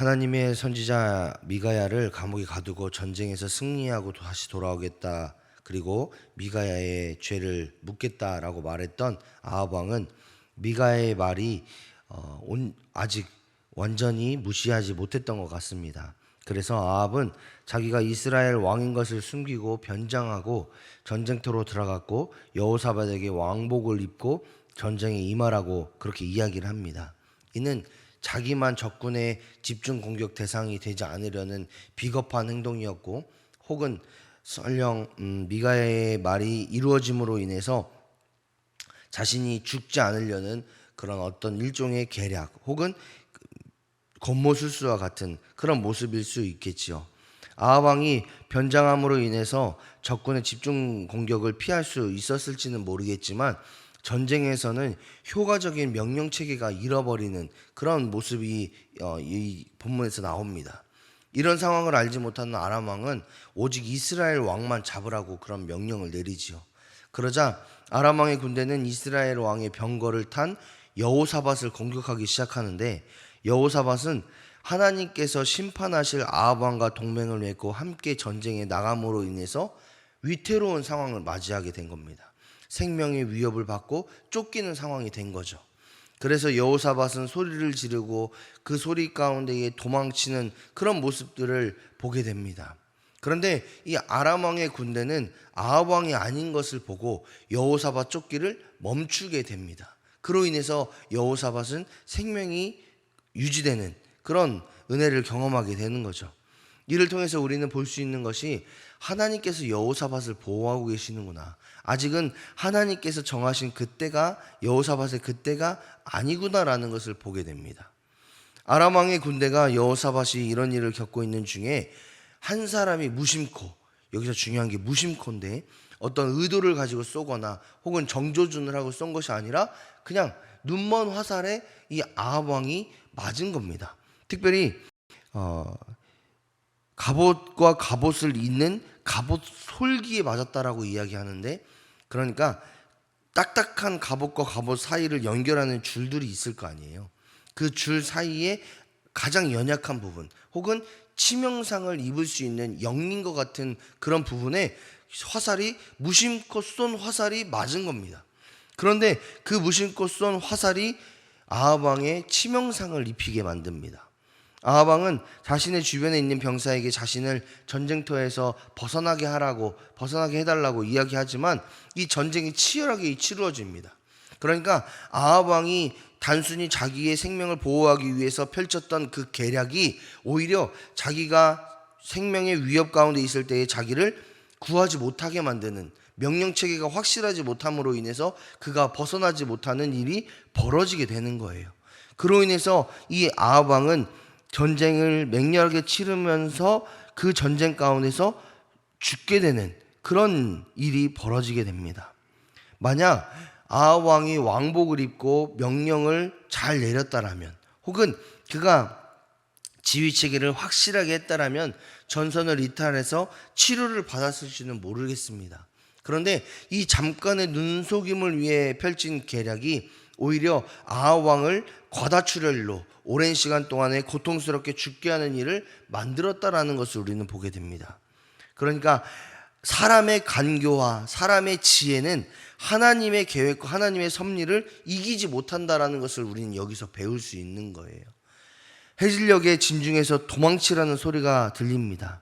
하나님의 선지자 미가야를 감옥에 가두고 전쟁에서 승리하고 다시 돌아오겠다, 그리고 미가야의 죄를 묻겠다라고 말했던 아합 왕은 미가야의 말이 아직 완전히 무시하지 못했던 것 같습니다. 그래서 아합은 자기가 이스라엘 왕인 것을 숨기고 변장하고 전쟁터로 들어갔고 여호사밧에게 왕복을 입고 전쟁에 임하라고 그렇게 이야기를 합니다. 이는 자기만 적군의 집중 공격 대상이 되지 않으려는 비겁한 행동이었고, 혹은 설령 미가야의 말이 이루어짐으로 인해서 자신이 죽지 않으려는 그런 어떤 일종의 계략, 혹은 겉모술수와 같은 그런 모습일 수 있겠지요. 아합 왕이 변장함으로 인해서 적군의 집중 공격을 피할 수 있었을지는 모르겠지만, 전쟁에서는 효과적인 명령 체계가 잃어버리는 그런 모습이 이 본문에서 나옵니다. 이런 상황을 알지 못하는 아람 왕은 오직 이스라엘 왕만 잡으라고 그런 명령을 내리지요. 그러자 아람 왕의 군대는 이스라엘 왕의 병거를 탄 여호사밧을 공격하기 시작하는데, 여호사밧은 하나님께서 심판하실 아합 왕과 동맹을 맺고 함께 전쟁에 나감으로 인해서 위태로운 상황을 맞이하게 된 겁니다. 생명의 위협을 받고 쫓기는 상황이 된 거죠. 그래서 여호사밧은 소리를 지르고 그 소리 가운데에 도망치는 그런 모습들을 보게 됩니다. 그런데 이 아람 왕의 군대는 아합 왕이 아닌 것을 보고 여호사밧 쫓기를 멈추게 됩니다. 그로 인해서 여호사밧은 생명이 유지되는 그런 은혜를 경험하게 되는 거죠. 이를 통해서 우리는 볼 수 있는 것이, 하나님께서 여호사밧을 보호하고 계시는구나, 아직은 하나님께서 정하신 그때가 여호사밧의 그때가 아니구나라는 것을 보게 됩니다. 아람 왕의 군대가 여호사밧이 이런 일을 겪고 있는 중에 한 사람이 무심코, 여기서 중요한 게 무심코인데, 어떤 의도를 가지고 쏘거나 혹은 정조준을 하고 쏜 것이 아니라 그냥 눈먼 화살에 이 아합 왕이 맞은 겁니다. 특별히 갑옷과 갑옷을 잇는 갑옷 솔기에 맞았다라고 이야기하는데, 그러니까 딱딱한 갑옷과 갑옷 사이를 연결하는 줄들이 있을 거 아니에요. 그 줄 사이에 가장 연약한 부분, 혹은 치명상을 입을 수 있는 영린과 같은 그런 부분에 화살이, 무심코 쏜 화살이 맞은 겁니다. 그런데 그 무심코 쏜 화살이 아합 왕의 치명상을 입히게 만듭니다. 아합 왕은 자신의 주변에 있는 병사에게 자신을 전쟁터에서 벗어나게 해달라고 이야기하지만 이 전쟁이 치열하게 치루어집니다. 그러니까 아합 왕이 단순히 자기의 생명을 보호하기 위해서 펼쳤던 그 계략이 오히려 자기가 생명의 위협 가운데 있을 때에 자기를 구하지 못하게 만드는, 명령체계가 확실하지 못함으로 인해서 그가 벗어나지 못하는 일이 벌어지게 되는 거예요. 그로 인해서 이 아합 왕은 전쟁을 맹렬하게 치르면서 그 전쟁 가운데서 죽게 되는 그런 일이 벌어지게 됩니다. 만약 아합 왕이 왕복을 입고 명령을 잘 내렸다라면, 혹은 그가 지휘체계를 확실하게 했다라면 전선을 이탈해서 치료를 받았을지는 모르겠습니다. 그런데 이 잠깐의 눈속임을 위해 펼친 계략이 오히려 아합 왕을 과다출혈로 오랜 시간 동안에 고통스럽게 죽게 하는 일을 만들었다라는 것을 우리는 보게 됩니다. 그러니까 사람의 간교와 사람의 지혜는 하나님의 계획과 하나님의 섭리를 이기지 못한다라는 것을 우리는 여기서 배울 수 있는 거예요. 해질녘에 진중에서 도망치라는 소리가 들립니다.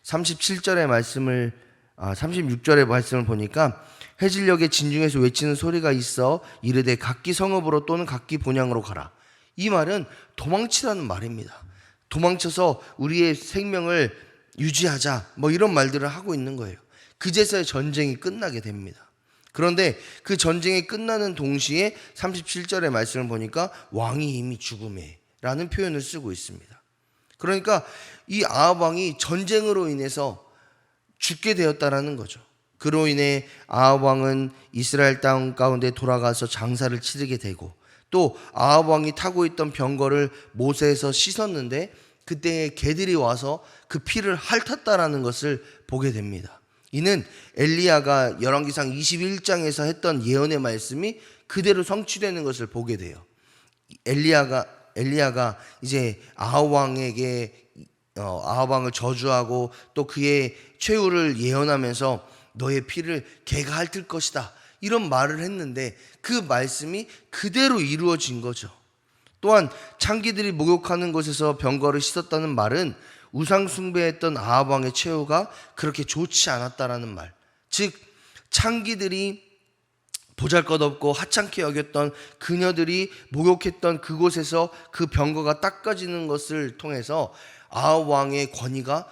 36절의 말씀을 보니까, 해질녘에 진중에서 외치는 소리가 있어 이르되 각기 성읍으로 또는 각기 본향으로 가라. 이 말은 도망치라는 말입니다. 도망쳐서 우리의 생명을 유지하자, 이런 말들을 하고 있는 거예요. 그제서야 전쟁이 끝나게 됩니다. 그런데 그 전쟁이 끝나는 동시에 37절의 말씀을 보니까 왕이 이미 죽음에 라는 표현을 쓰고 있습니다. 그러니까 이 아합 왕이 전쟁으로 인해서 죽게 되었다라는 거죠. 그로 인해 아합 왕은 이스라엘 땅 가운데 돌아가서 장사를 치르게 되고, 또 아합 왕이 타고 있던 병거를 모세에서 씻었는데 그때 개들이 와서 그 피를 핥았다라는 것을 보게 됩니다. 이는 엘리야가 열왕기상 21장에서 했던 예언의 말씀이 그대로 성취되는 것을 보게 돼요. 엘리야가 엘리야가 이제 아합 왕에게 아합 왕을 저주하고 또 그의 최후를 예언하면서 너의 피를 개가 핥을 것이다, 이런 말을 했는데 그 말씀이 그대로 이루어진 거죠. 또한 창기들이 목욕하는 곳에서 병거를 씻었다는 말은 우상 숭배했던 아합 왕의 최후가 그렇게 좋지 않았다라는 말, 즉 창기들이 보잘것없고 하찮게 여겼던 그녀들이 목욕했던 그곳에서 그 병거가 닦아지는 것을 통해서 아합 왕의 권위가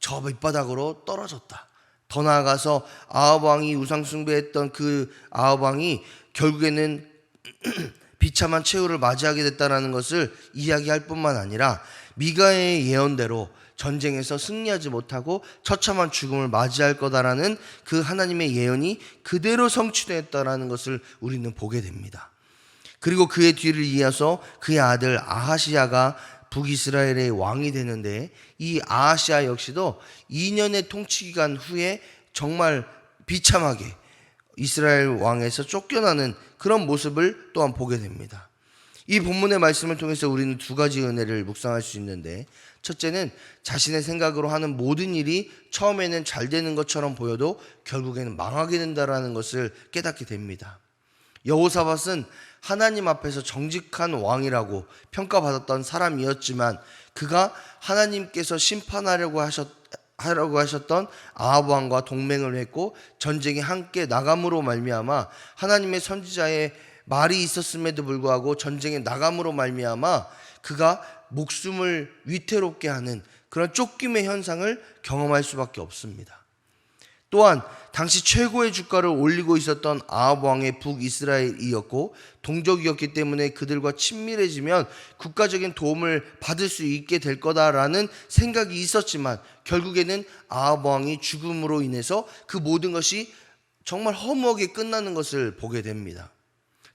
저 밑바닥으로 떨어졌다. 더 나아가서 아합 왕이 우상 숭배했던 그 아합 왕이 결국에는 비참한 최후를 맞이하게 됐다는 것을 이야기할 뿐만 아니라 미가의 예언대로 전쟁에서 승리하지 못하고 처참한 죽음을 맞이할 거다라는 그 하나님의 예언이 그대로 성취되었다는 것을 우리는 보게 됩니다. 그리고 그의 뒤를 이어서 그의 아들 아하시야가 북이스라엘의 왕이 되는데, 이 아하시야 역시도 2년의 통치 기간 후에 정말 비참하게 이스라엘 왕에서 쫓겨나는 그런 모습을 또한 보게 됩니다. 이 본문의 말씀을 통해서 우리는 두 가지 은혜를 묵상할 수 있는데, 첫째는 자신의 생각으로 하는 모든 일이 처음에는 잘 되는 것처럼 보여도 결국에는 망하게 된다는 것을 깨닫게 됩니다. 여호사밧은 하나님 앞에서 정직한 왕이라고 평가받았던 사람이었지만 그가 하나님께서 심판하려고 하셨던 아합 왕과 동맹을 했고 전쟁에 함께 나감으로 말미암아 하나님의 선지자의 말이 있었음에도 불구하고 전쟁에 나감으로 말미암아 그가 목숨을 위태롭게 하는 그런 쫓김의 현상을 경험할 수밖에 없습니다. 또한 당시 최고의 주가를 올리고 있었던 아합 왕의 북이스라엘이었고 동족이었기 때문에 그들과 친밀해지면 국가적인 도움을 받을 수 있게 될 거다라는 생각이 있었지만 결국에는 아합 왕이 죽음으로 인해서 그 모든 것이 정말 허무하게 끝나는 것을 보게 됩니다.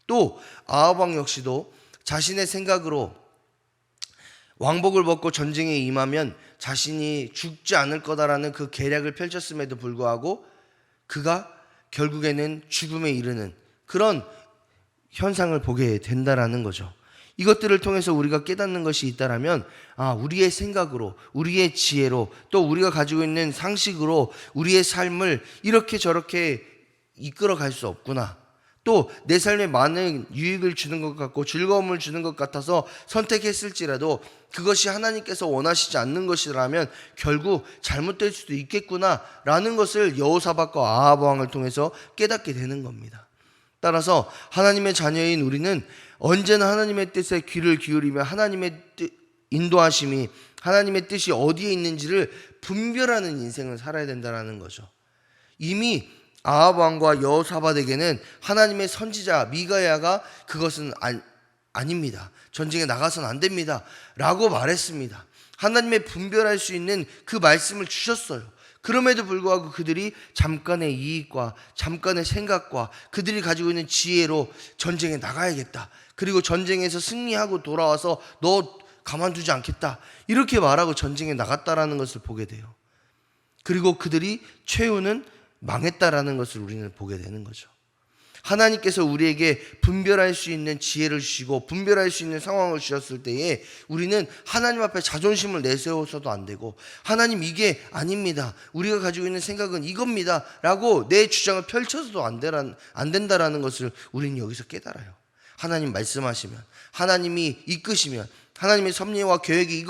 또 아합 왕 역시도 자신의 생각으로 왕복을 벗고 전쟁에 임하면 자신이 죽지 않을 거다라는 그 계략을 펼쳤음에도 불구하고 그가 결국에는 죽음에 이르는 그런 현상을 보게 된다라는 거죠. 이것들을 통해서 우리가 깨닫는 것이 있다라면 우리의 생각으로, 우리의 지혜로, 또 우리가 가지고 있는 상식으로 우리의 삶을 이렇게 저렇게 이끌어갈 수 없구나. 또 내 삶에 많은 유익을 주는 것 같고 즐거움을 주는 것 같아서 선택했을지라도 그것이 하나님께서 원하시지 않는 것이라면 결국 잘못될 수도 있겠구나라는 것을 여호사밧과 아합 왕을 통해서 깨닫게 되는 겁니다. 따라서 하나님의 자녀인 우리는 언제나 하나님의 뜻에 귀를 기울이며 하나님의 인도하심이, 하나님의 뜻이 어디에 있는지를 분별하는 인생을 살아야 된다는 거죠. 이미 아합 왕과 여호사밧에게는 하나님의 선지자 미가야가 그것은 아닙니다, 전쟁에 나가서는 안 됩니다 라고 말했습니다. 하나님의 분별할 수 있는 그 말씀을 주셨어요. 그럼에도 불구하고 그들이 잠깐의 이익과 잠깐의 생각과 그들이 가지고 있는 지혜로 전쟁에 나가야겠다, 그리고 전쟁에서 승리하고 돌아와서 너 가만두지 않겠다, 이렇게 말하고 전쟁에 나갔다라는 것을 보게 돼요. 그리고 그들이 최후는 망했다라는 것을 우리는 보게 되는 거죠. 하나님께서 우리에게 분별할 수 있는 지혜를 주시고 분별할 수 있는 상황을 주셨을 때에 우리는 하나님 앞에 자존심을 내세워서도 안 되고 하나님 이게 아닙니다, 우리가 가지고 있는 생각은 이겁니다 라고 내 주장을 펼쳐서도 안 된다라는 것을 우리는 여기서 깨달아요. 하나님 말씀하시면, 하나님이 이끄시면, 하나님의 섭리와 계획이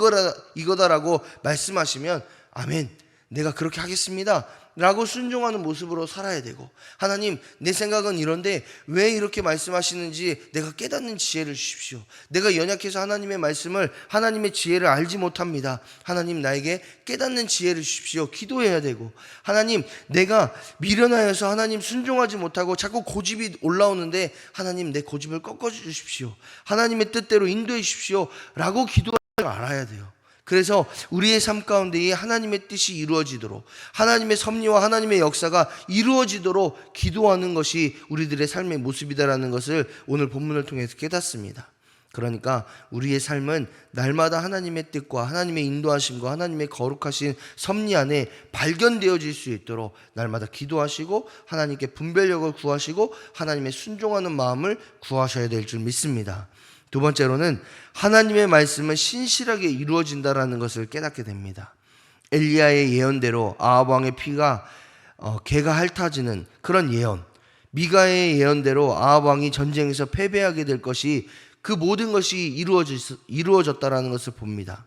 이거다라고 말씀하시면 아멘, 내가 그렇게 하겠습니다 라고 순종하는 모습으로 살아야 되고, 하나님 내 생각은 이런데 왜 이렇게 말씀하시는지 내가 깨닫는 지혜를 주십시오. 내가 연약해서 하나님의 말씀을, 하나님의 지혜를 알지 못합니다. 하나님 나에게 깨닫는 지혜를 주십시오. 기도해야 되고, 하나님 내가 미련하여서 하나님 순종하지 못하고 자꾸 고집이 올라오는데 하나님 내 고집을 꺾어주십시오. 하나님의 뜻대로 인도해 주십시오 라고 기도할 줄 알아야 돼요. 그래서 우리의 삶 가운데에 하나님의 뜻이 이루어지도록, 하나님의 섭리와 하나님의 역사가 이루어지도록 기도하는 것이 우리들의 삶의 모습이다라는 것을 오늘 본문을 통해서 깨닫습니다. 그러니까 우리의 삶은 날마다 하나님의 뜻과 하나님의 인도하심과 하나님의 거룩하신 섭리 안에 발견되어질 수 있도록 날마다 기도하시고 하나님께 분별력을 구하시고 하나님의 순종하는 마음을 구하셔야 될 줄 믿습니다. 두 번째로는 하나님의 말씀은 신실하게 이루어진다라는 것을 깨닫게 됩니다. 엘리야의 예언대로 아합 왕의 피가 개가 핥아지는 그런 예언, 미가의 예언대로 아합 왕이 전쟁에서 패배하게 될 것이, 그 모든 것이 이루어졌다라는 것을 봅니다.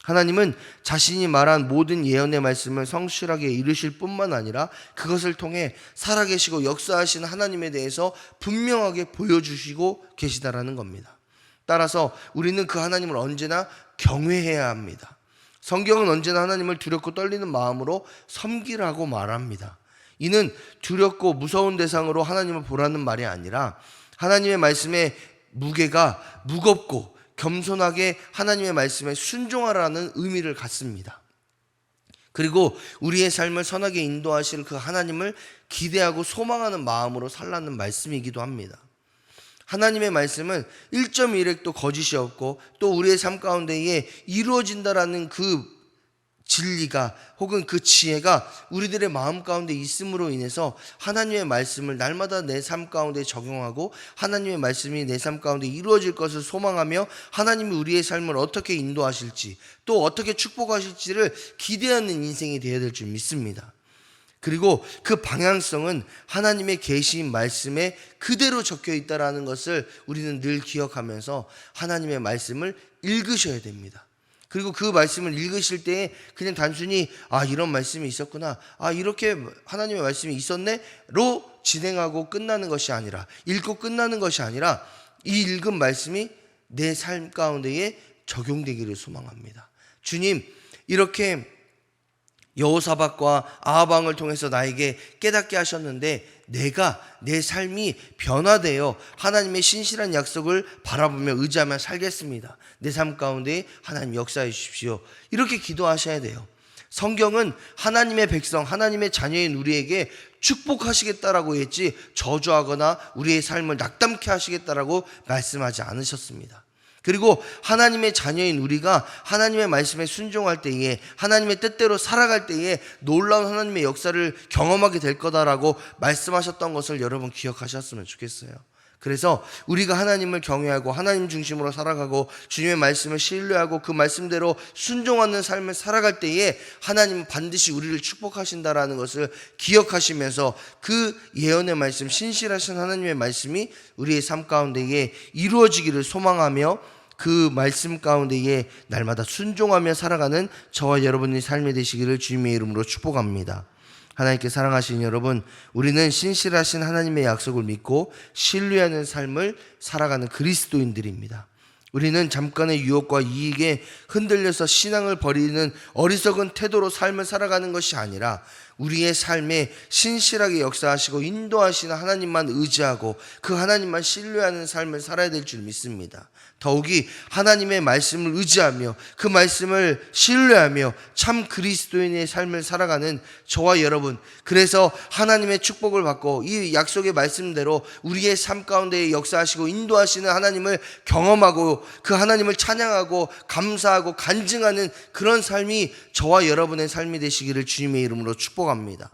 하나님은 자신이 말한 모든 예언의 말씀을 성실하게 이루실 뿐만 아니라 그것을 통해 살아계시고 역사하신 하나님에 대해서 분명하게 보여주시고 계시다라는 겁니다. 따라서 우리는 그 하나님을 언제나 경외해야 합니다. 성경은 언제나 하나님을 두렵고 떨리는 마음으로 섬기라고 말합니다. 이는 두렵고 무서운 대상으로 하나님을 보라는 말이 아니라 하나님의 말씀의 무게가 무겁고 겸손하게 하나님의 말씀에 순종하라는 의미를 갖습니다. 그리고 우리의 삶을 선하게 인도하실 그 하나님을 기대하고 소망하는 마음으로 살라는 말씀이기도 합니다. 하나님의 말씀은 1.1핵도 거짓이 없고 또 우리의 삶 가운데에 이루어진다라는 그 진리가 혹은 그 지혜가 우리들의 마음 가운데 있음으로 인해서 하나님의 말씀을 날마다 내 삶 가운데 적용하고 하나님의 말씀이 내 삶 가운데 이루어질 것을 소망하며 하나님이 우리의 삶을 어떻게 인도하실지 또 어떻게 축복하실지를 기대하는 인생이 되어야 될 줄 믿습니다. 그리고 그 방향성은 하나님의 계시인 말씀에 그대로 적혀 있다라는 것을 우리는 늘 기억하면서 하나님의 말씀을 읽으셔야 됩니다. 그리고 그 말씀을 읽으실 때에 그냥 단순히 이런 말씀이 있었구나, 이렇게 하나님의 말씀이 있었네로 진행하고 끝나는 것이 아니라, 읽고 끝나는 것이 아니라 이 읽은 말씀이 내 삶 가운데에 적용되기를 소망합니다. 주님, 이렇게 여호사밧과 아합 왕을 통해서 나에게 깨닫게 하셨는데 내가 내 삶이 변화되어 하나님의 신실한 약속을 바라보며 의지하며 살겠습니다. 내 삶 가운데 하나님 역사해 주십시오. 이렇게 기도하셔야 돼요. 성경은 하나님의 백성, 하나님의 자녀인 우리에게 축복하시겠다라고 했지 저주하거나 우리의 삶을 낙담케 하시겠다라고 말씀하지 않으셨습니다. 그리고 하나님의 자녀인 우리가 하나님의 말씀에 순종할 때에, 하나님의 뜻대로 살아갈 때에 놀라운 하나님의 역사를 경험하게 될 거다라고 말씀하셨던 것을 여러분 기억하셨으면 좋겠어요. 그래서 우리가 하나님을 경외하고 하나님 중심으로 살아가고 주님의 말씀을 신뢰하고 그 말씀대로 순종하는 삶을 살아갈 때에 하나님은 반드시 우리를 축복하신다라는 것을 기억하시면서 그 예언의 말씀, 신실하신 하나님의 말씀이 우리의 삶 가운데에 이루어지기를 소망하며 그 말씀 가운데에 날마다 순종하며 살아가는 저와 여러분의 삶이 되시기를 주님의 이름으로 축복합니다. 하나님께 사랑하시는 여러분, 우리는 신실하신 하나님의 약속을 믿고 신뢰하는 삶을 살아가는 그리스도인들입니다. 우리는 잠깐의 유혹과 이익에 흔들려서 신앙을 버리는 어리석은 태도로 삶을 살아가는 것이 아니라 우리의 삶에 신실하게 역사하시고 인도하시는 하나님만 의지하고 그 하나님만 신뢰하는 삶을 살아야 될 줄 믿습니다. 더욱이 하나님의 말씀을 의지하며 그 말씀을 신뢰하며 참 그리스도인의 삶을 살아가는 저와 여러분, 그래서 하나님의 축복을 받고 이 약속의 말씀대로 우리의 삶 가운데 역사하시고 인도하시는 하나님을 경험하고 그 하나님을 찬양하고 감사하고 간증하는 그런 삶이 저와 여러분의 삶이 되시기를 주님의 이름으로 축복합니다.